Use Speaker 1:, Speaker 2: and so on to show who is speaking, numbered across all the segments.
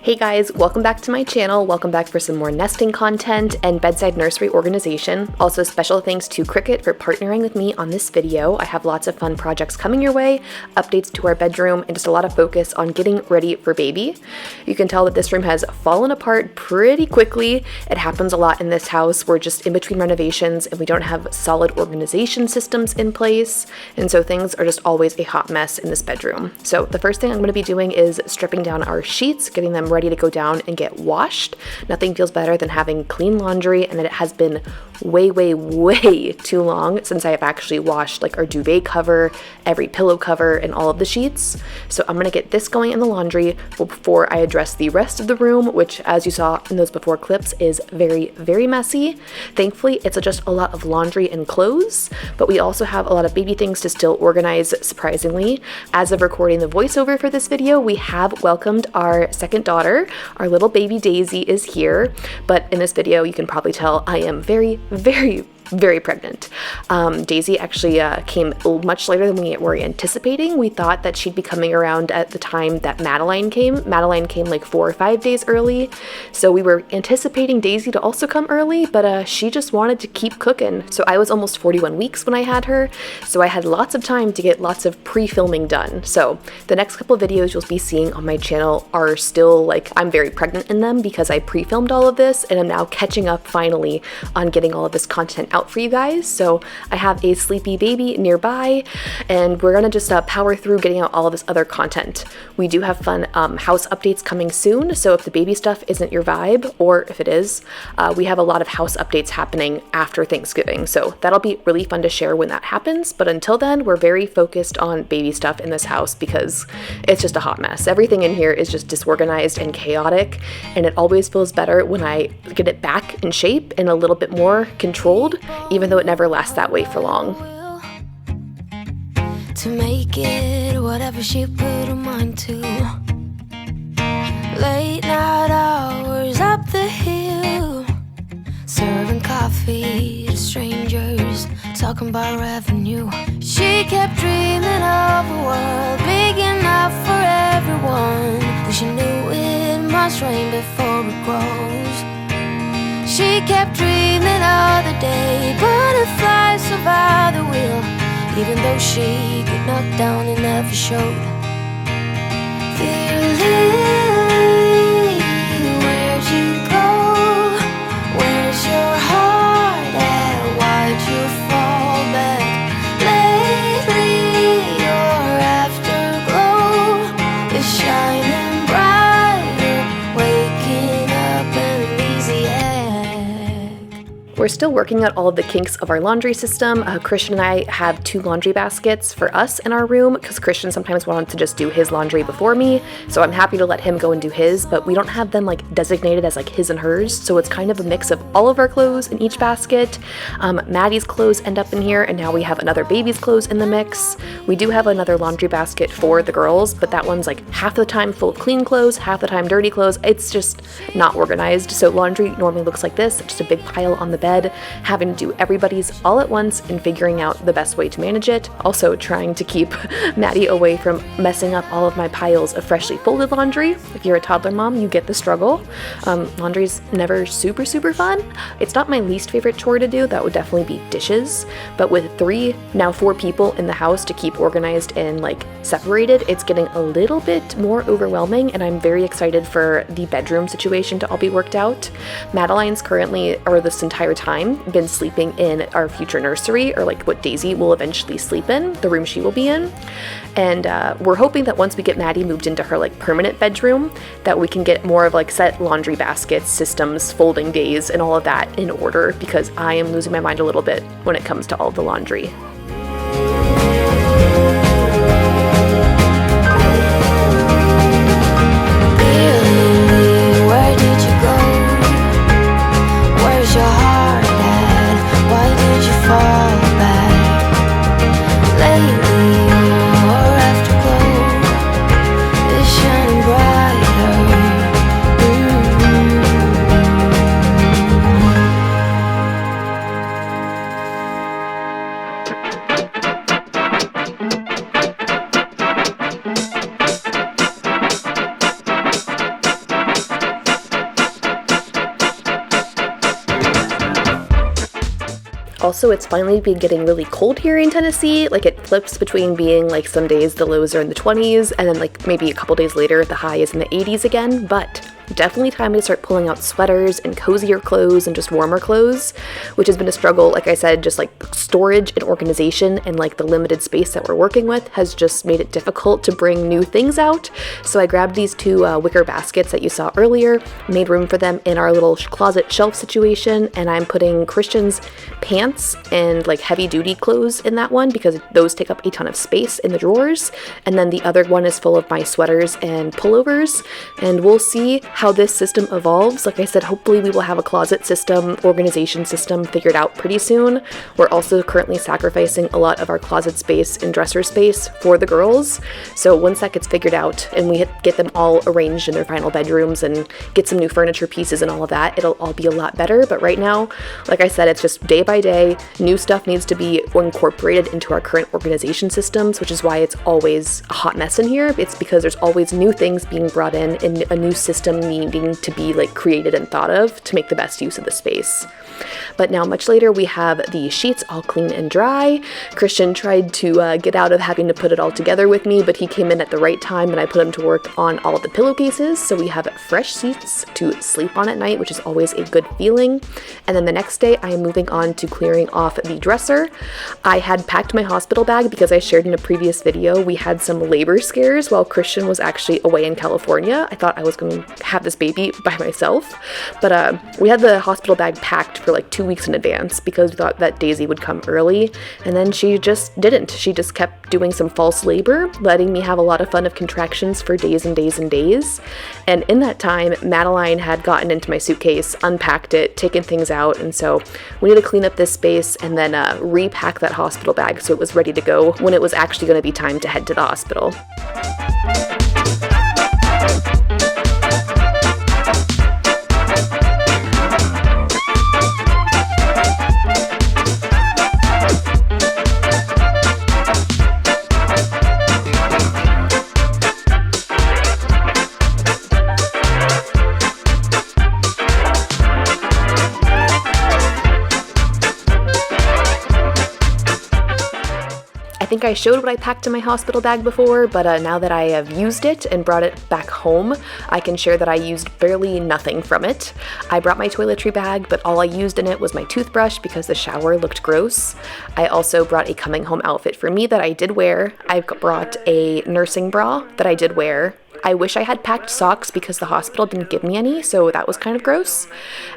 Speaker 1: Hey guys, welcome back to my channel. Welcome back for some more nesting content and bedside nursery organization. Also, special thanks to Cricut for partnering with me on this video. I have lots of fun projects coming your way, updates to our bedroom, and just a lot of focus on getting ready for baby. You can tell that this room has fallen apart pretty quickly. It happens a lot in this house. We're just in between renovations and we don't have solid organization systems in place. And so things are just always a hot mess in this bedroom. So the first thing I'm going to be doing is stripping down our sheets, getting them ready to go down and get washed. Nothing feels better than having clean laundry, and that it has been way too long since I have actually washed like our duvet cover, every pillow cover, and all of the sheets. So I'm gonna get this going in the laundry before I address the rest of the room, which, as you saw in those before clips, is very messy. Thankfully, it's just a lot of laundry and clothes, but we also have a lot of baby things to still organize, surprisingly. As of recording the voiceover for this video, we have welcomed our second daughter. Our little baby Daisy is here, but in this video you can probably tell I am very pregnant. Daisy actually came much later than we were anticipating. We thought that she'd be coming around at the time that Madeline came. Madeline came like 4 or 5 days early, so we were anticipating Daisy to also come early, but she just wanted to keep cooking. So I was almost 41 weeks when I had her, so I had lots of time to get lots of pre-filming done. So the next couple of videos you'll be seeing on my channel are still like, I'm very pregnant in them because I pre-filmed all of this and I'm now catching up finally on getting all of this content out for you guys. So I have a sleepy baby nearby, and we're gonna just power through getting out all of this other content. We do have fun house updates coming soon, so if the baby stuff isn't your vibe, or if it is, we have a lot of house updates happening after Thanksgiving, so that'll be really fun to share when that happens. But until then, we're very focused on baby stuff in this house because it's just a hot mess. Everything in here is just disorganized and chaotic, and it always feels better when I get it back in shape and a little bit more controlled, even though it never lasts that way for long.
Speaker 2: To make it whatever she put her mind to. Late night hours up the hill, serving coffee to strangers, talking about revenue. She kept dreaming of a world big enough for everyone, but she knew it must rain before it grows. She kept dreaming of the day butterflies survived the wheel, even though she got knocked down and never showed. Dear Lily, where'd you go? Where's your heart at? Why'd you fall back? Lately your afterglow is shining brighter, waking up an easy egg.
Speaker 1: We're still working out all of the kinks of our laundry system. Christian and I have 2 laundry baskets for us in our room because Christian sometimes wanted to just do his laundry before me, so I'm happy to let him go and do his, but we don't have them like designated as like his and hers, so it's kind of a mix of all of our clothes in each basket. Maddie's clothes end up in here, and now we have another baby's clothes in the mix. We do have another laundry basket for the girls, but that one's like half the time full of clean clothes, half the time dirty clothes. It's just not organized, so laundry normally looks like this, just a big pile on the bed, having to do everybody's all at once and figuring out the best way to manage it. Also trying to keep Maddie away from messing up all of my piles of freshly folded laundry. If you're a toddler mom, you get the struggle. Laundry's never super fun. It's not my least favorite chore to do. That would definitely be dishes, but with now 4 people in the house to keep organized and like separated, it's getting a little bit more overwhelming, and I'm very excited for the bedroom situation to all be worked out. Madeline's currently, or this entire time, been sleeping in our future nursery, or like what Daisy will eventually sleep in, the room she will be in. And we're hoping that once we get Maddie moved into her like permanent bedroom, that we can get more of like set laundry baskets, systems, folding days, and all of that in order, because I am losing my mind a little bit when it comes to all of the laundry.
Speaker 2: Where did you go? Where's your heart at? Why did you fall back? Lately your afterglow is shining brighter.
Speaker 1: Also, it's finally been getting really cold here in Tennessee. Like, it flips between being like some days the lows are in the 20s and then like maybe a couple days later the high is in the 80s again, but definitely time to start pulling out sweaters and cozier clothes and just warmer clothes, which has been a struggle. Like I said, just like storage and organization and like the limited space that we're working with has just made it difficult to bring new things out. So I grabbed these two wicker baskets that you saw earlier, made room for them in our little closet shelf situation, and I'm putting Christian's pants and like heavy duty clothes in that one because those take up a ton of space in the drawers, and then the other one is full of my sweaters and pullovers, and we'll see how this system evolves. Like I said, hopefully we will have a closet system, organization system figured out pretty soon. We're also currently sacrificing a lot of our closet space and dresser space for the girls. So once that gets figured out and we get them all arranged in their final bedrooms and get some new furniture pieces and all of that, it'll all be a lot better. But right now, like I said, it's just day by day. New stuff needs to be incorporated into our current organization systems, which is why it's always a hot mess in here. It's because there's always new things being brought in and a new system needing to be like created and thought of to make the best use of the space. But now much later we have the sheets all clean and dry. Christian tried to get out of having to put it all together with me, but he came in at the right time and I put him to work on all of the pillowcases, so we have fresh sheets to sleep on at night, which is always a good feeling. And then the next day I am moving on to clearing off the dresser. I had packed my hospital bag because I shared in a previous video we had some labor scares while Christian was actually away in California. I thought I was going to have this baby by myself, but we had the hospital bag packed for like 2 weeks in advance because we thought that Daisy would come early, and then she just didn't. She just kept doing some false labor, letting me have a lot of fun of contractions for days and days and days. And in that time, Madeline had gotten into my suitcase, unpacked it, taken things out, and so we need to clean up this space and then repack that hospital bag so it was ready to go when it was actually going to be time to head to the hospital. I think I showed what I packed in my hospital bag before, but now that I have used it and brought it back home, I can share that I used barely nothing from it. I brought my toiletry bag, but all I used in it was my toothbrush because the shower looked gross. I also brought a coming home outfit for me that I did wear. I brought a nursing bra that I did wear. I wish I had packed socks because the hospital didn't give me any, so that was kind of gross.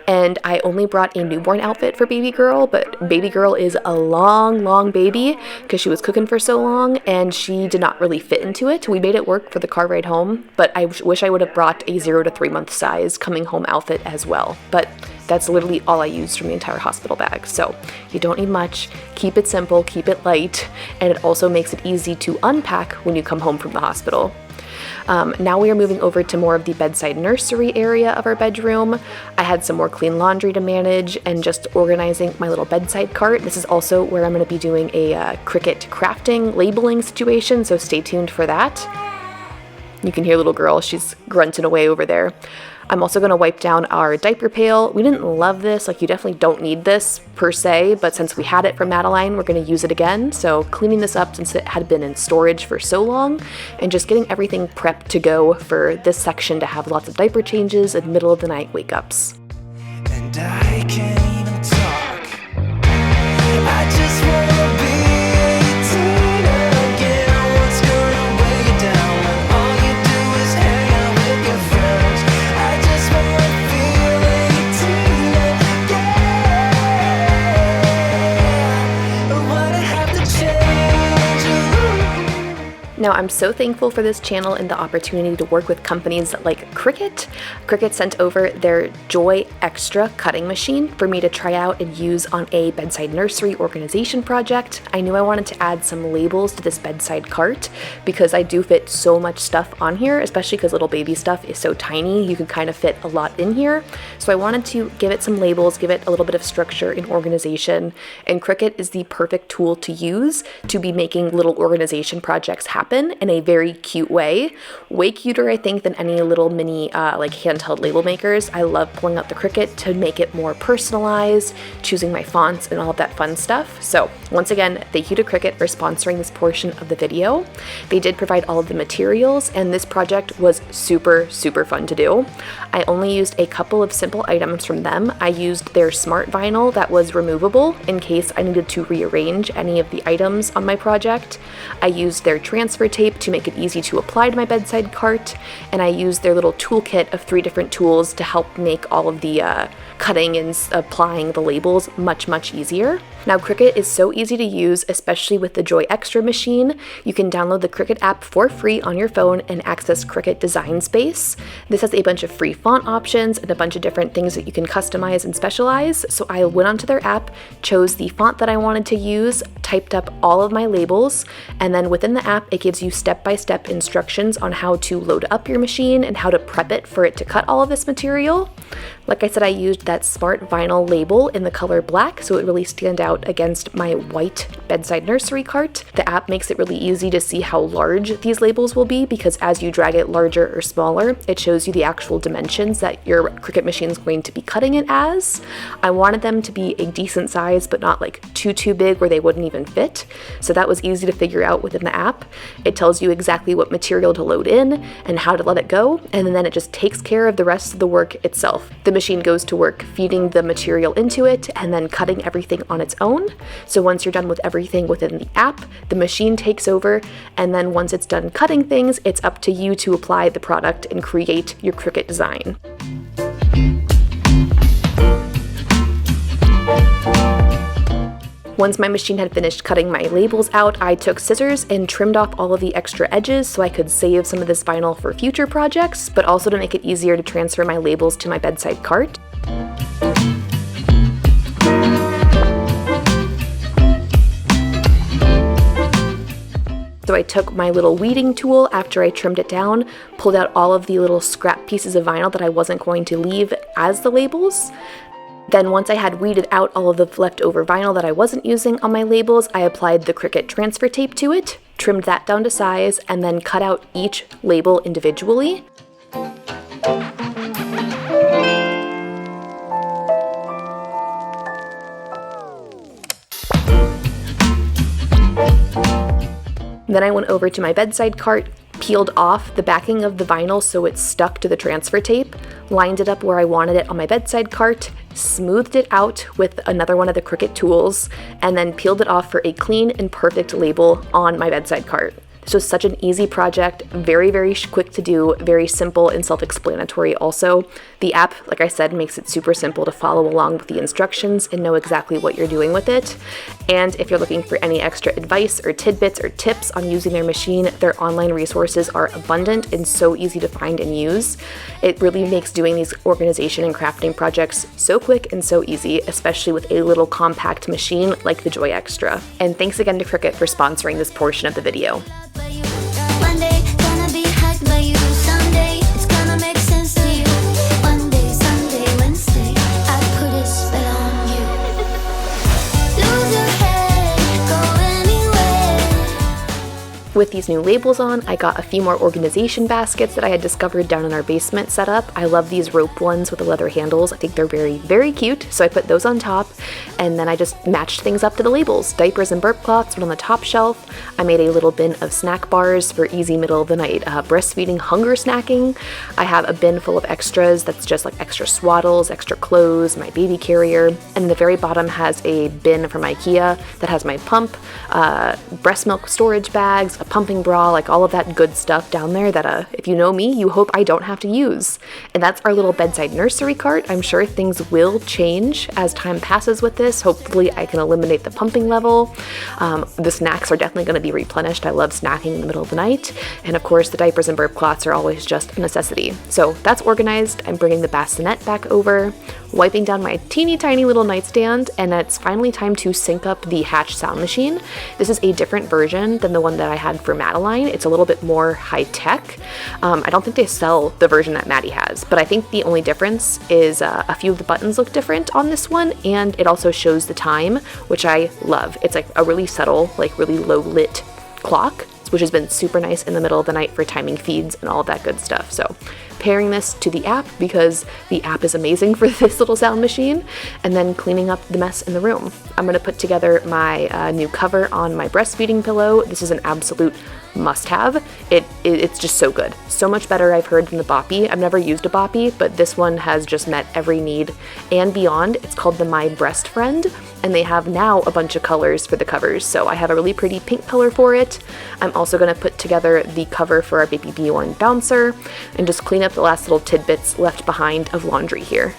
Speaker 1: And I only brought a newborn outfit for baby girl, but baby girl is a long baby because she was cooking for so long and she did not really fit into it. We made it work for the car ride home, but I wish I would have brought a 0 to 3 month size coming home outfit as well. But that's literally all I used from the entire hospital bag. So you don't need much, keep it simple, keep it light, and it also makes it easy to unpack when you come home from the hospital. Now we are moving over to more of the bedside nursery area of our bedroom. I had some more clean laundry to manage and just organizing my little bedside cart. This is also where I'm going to be doing a Cricut crafting labeling situation, so stay tuned for that. You can hear little girl, she's grunting away over there. I'm also going to wipe down our diaper pail. We didn't love this, like you definitely don't need this per se, but since we had it from Madeline, we're going to use it again. So cleaning this up since it had been in storage for so long and just getting everything prepped to go for this section to have lots of diaper changes and middle of the night wake ups.
Speaker 2: And I can't even talk. I just wanna be 18 again. What's gonna weigh you down when all you do is hang out with your friends? I just wanna feel 18 again. What I have to change.
Speaker 1: Now, I'm so thankful for this channel and the opportunity to work with companies like Cricut. Cricut sent over their Joy Xtra cutting machine for me to try out and use on a bedside nursery organization project. I knew I wanted to add some labels to this bedside cart because I do fit so much stuff on here, especially because little baby stuff is so tiny. You can kind of fit a lot in here. So I wanted to give it some labels, give it a little bit of structure and organization, and Cricut is the perfect tool to use to be making little organization projects happen happen in a very cute way. Way cuter, I think, than any little mini like handheld label makers. I love pulling out the Cricut to make it more personalized, choosing my fonts and all of that fun stuff. So once again, thank you to Cricut for sponsoring this portion of the video. They did provide all of the materials, and this project was super fun to do. I only used a couple of simple items from them. I used their smart vinyl that was removable in case I needed to rearrange any of the items on my project. I used their transfer tape to make it easy to apply to my bedside cart, and I used their little toolkit of 3 different tools to help make all of the cutting and applying the labels much easier. Now, Cricut is so easy to use, especially with the Joy Xtra machine. You can download the Cricut app for free on your phone and access Cricut Design Space. This has a bunch of free font options and a bunch of different things that you can customize and specialize. So I went onto their app, chose the font that I wanted to use, typed up all of my labels, and then within the app, it gives you step-by-step instructions on how to load up your machine and how to prep it for it to cut all of this material. Like I said, I used that smart vinyl label in the color black, so it really stand out against my white Bedside Nursery cart. The app makes it really easy to see how large these labels will be, because as you drag it larger or smaller, it shows you the actual dimensions that your Cricut machine is going to be cutting it as. I wanted them to be a decent size, but not like too big where they wouldn't even fit. So that was easy to figure out within the app. It tells you exactly what material to load in and how to let it go, and then it just takes care of the rest of the work itself. The machine goes to work feeding the material into it and then cutting everything on its own. So once you're done with everything within the app, the machine takes over, and then once it's done cutting things, it's up to you to apply the product and create your Cricut design. Once my machine had finished cutting my labels out, I took scissors and trimmed off all of the extra edges so I could save some of this vinyl for future projects, but also to make it easier to transfer my labels to my bedside cart. So I took my little weeding tool after I trimmed it down, pulled out all of the little scrap pieces of vinyl that I wasn't going to leave as the labels. Then once I had weeded out all of the leftover vinyl that I wasn't using on my labels, I applied the Cricut transfer tape to it, trimmed that down to size, and then cut out each label individually. Then I went over to my bedside cart, peeled off the backing of the vinyl so it stuck to the transfer tape, lined it up where I wanted it on my bedside cart, smoothed it out with another one of the Cricut tools, and then peeled it off for a clean and perfect label on my bedside cart. This was such an easy project, very quick to do, very simple and self-explanatory also. The app, like I said, makes it super simple to follow along with the instructions and know exactly what you're doing with it. And if you're looking for any extra advice or tidbits or tips on using their machine, their online resources are abundant and so easy to find and use. It really makes doing these organization and crafting projects so quick and so easy, especially with a little compact machine like the Joy Xtra. And thanks again to Cricut for sponsoring this portion of the video.
Speaker 2: One day, gonna be hugged by you. Someday, it's gonna make sense to you. Monday, Sunday, Wednesday, I put a spell on you. Lose your head, go anywhere.
Speaker 1: With these new labels on, I got a few more organization baskets that I had discovered down in our basement setup. I love these rope ones with the leather handles. I think they're very cute, so I put those on top, and then I just matched things up to the labels. Diapers and burp cloths went on the top shelf. I made a little bin of snack bars for easy middle of the night breastfeeding, hunger snacking. I have a bin full of extras that's just like extra swaddles, extra clothes, my baby carrier, and the very bottom has a bin from IKEA that has my pump, breast milk storage bags, a pumping bra, like all of that good stuff down there that if you know me, you hope I don't have to use. And that's our little bedside nursery cart. I'm sure things will change as time passes with this. Hopefully I can eliminate the pumping level. The snacks are definitely going to be replenished. I love snacking in the middle of the night. And of course the diapers and burp cloths are always just a necessity. So that's organized. I'm bringing the bassinet back over, wiping down my teeny tiny little nightstand, and it's finally time to sync up the Hatch sound machine. This is a different version than the one that I had for Madeline. It's a little bit more high tech. I don't think they sell the version that Maddie has, but I think the only difference is a few of the buttons look different on this one, and it also shows the time, which I love. It's like a really subtle, like really low lit clock. which has been super nice in the middle of the night for timing feeds and all of that good stuff. So pairing this to the app because the app is amazing for this little sound machine, and then cleaning up the mess in the room. I'm going to put together my new cover on my breastfeeding pillow. This is an absolute must-have. It's just so good. So much better, I've heard, than the Boppy. I've never used a Boppy, but this one has just met every need and beyond. It's called the My Breast Friend, and they have now a bunch of colors for the covers. So I have a really pretty pink color for it. I'm also going to put together the cover for our baby Bjorn bouncer and just clean up the last little tidbits left behind of laundry here.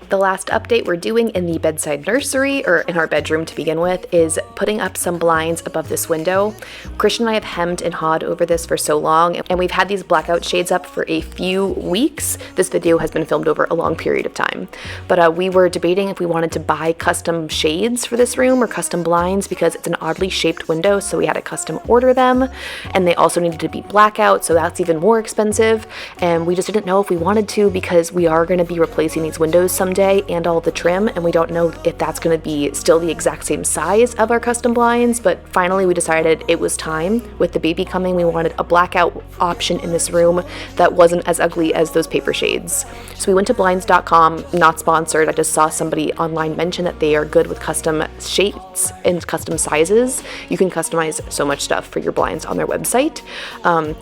Speaker 1: The last update we're doing in the bedside nursery, or in our bedroom to begin with, is putting up some blinds above this window. Christian and I have hemmed and hawed over this for so long, and we've had these blackout shades up for a few weeks. This video has been filmed over a long period of time. But we were debating if we wanted to buy custom shades for this room or custom blinds because it's an oddly shaped window, so we had to custom order them. And they also needed to be blackout, so that's even more expensive. And we just didn't know if we wanted to because we are going to be replacing these windows someday and all the trim, and we don't know if that's going to be still the exact same size of our custom blinds. But finally we decided it was time. With the baby coming, we wanted a blackout option in this room that wasn't as ugly as those paper shades. So we went to blinds.com, not sponsored. I just saw somebody online mention that they are good with custom shapes and custom sizes. You can customize so much stuff for your blinds on their website.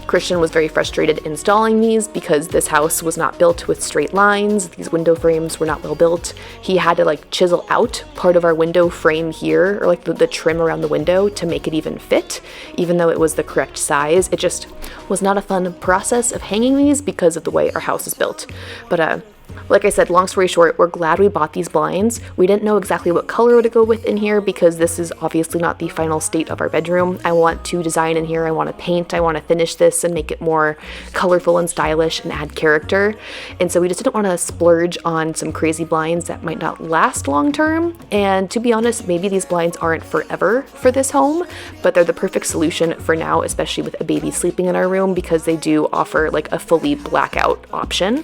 Speaker 1: Christian was very frustrated installing these because this house was not built with straight lines. These window frames were not well built. He had to chisel out part of our window frame here, or the trim around the window, to make it even fit, even though it was the correct size. It just was not a fun process of hanging these because of the way our house is built. But like I said, long story short, we're glad we bought these blinds. We didn't know exactly what color to go with in here because this is obviously not the final state of our bedroom. I want to design in here, I want to paint, I want to finish this and make it more colorful and stylish and add character. And so we just didn't want to splurge on some crazy blinds that might not last long term. And to be honest, maybe these blinds aren't forever for this home, but they're the perfect solution for now, especially with a baby sleeping in our room, because they do offer a fully blackout option.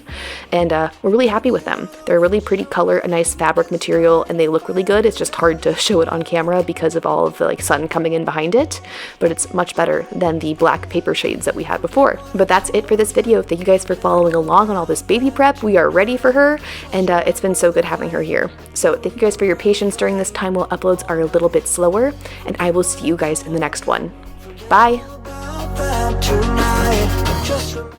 Speaker 1: And we're really happy with them. They're a really pretty color, a nice fabric material, and they look really good. It's just hard to show it on camera because of all of the sun coming in behind it, but it's much better than the black paper shades that we had before. But that's it for this video. Thank you guys for following along on all this baby prep. We are ready for her, and it's been so good having her here. So thank you guys for your patience during this time while uploads are a little bit slower, and I will see you guys in the next one. Bye!